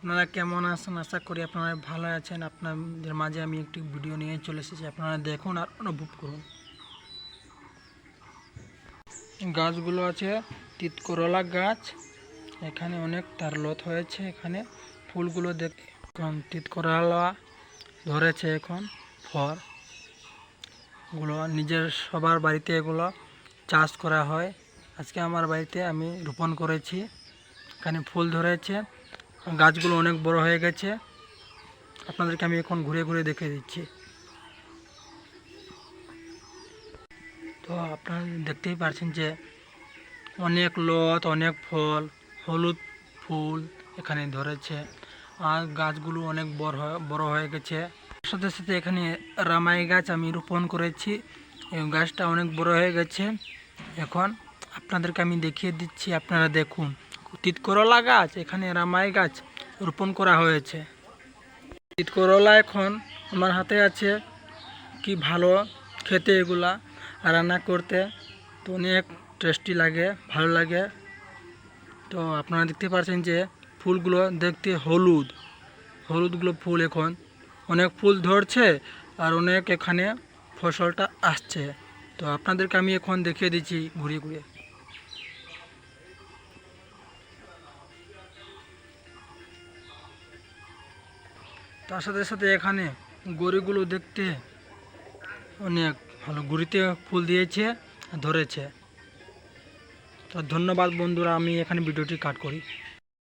আপনারা কেমন আছেন? আশা করি আপনারা ভালো আছেন। আপনাদের মাঝে আমি একটি ভিডিও নিয়ে চলে এসেছি, আপনারা দেখুন আর অনুভব করুন। গাছগুলো আছে তিত করলা গাছ, এখানে অনেক তার লত হয়েছে। এখানে ফুলগুলো এখন তিত করলা ধরেছে, এখন ফল গুলো নিজের সবার বাড়িতে এগুলো চাষ করা হয়। আজকে আমার বাড়িতে আমি রোপণ করেছি, এখানে ফুল ধরেছে, গাছগুলো অনেক বড় হয়ে গেছে। আপনাদেরকে আমি এখন ঘুরে ঘুরে দেখে দিচ্ছি। তো আপনারা দেখতেই পাচ্ছেন যে অনেক লত, অনেক ফল, হলুদ ফুল এখানে ধরেছে, আর গাছগুলো অনেক বড় হয়ে গেছে। সাথে সাথে এখানে রামাই গাছ আমি রোপণ করেছি, এই গাছটা অনেক বড় হয়ে গেছে। এখন আপনাদেরকে আমি দেখিয়ে দিচ্ছি, আপনারা দেখুন। তিত করলা গাছ, এখানে রামাই গাছ রোপণ করা হয়েছে। তিত করলা এখন আমার হাতে আছে, কি ভালো খেতে এগুলা রান্না করতে, তো অনেক টেস্টি লাগে, ভালো লাগে। তো আপনারা দেখতে পাচ্ছেন যে ফুলগুলো দেখতে হলুদগুলো ফুল, এখন অনেক ফুল ধরছে আর অনেক এখানে ফসলটা আসছে। তো আপনাদেরকে আমি এখন দেখিয়ে দিচ্ছি ঘুরিয়ে ঘুরিয়ে। তার সাথে সাথে এখানে গড়িগুলো দেখতে অনেক ভালো, গুড়িতে ফুল দিয়েছে, ধরেছে। তো ধন্যবাদ বন্ধুরা, আমি এখানে ভিডিওটি কাট করি।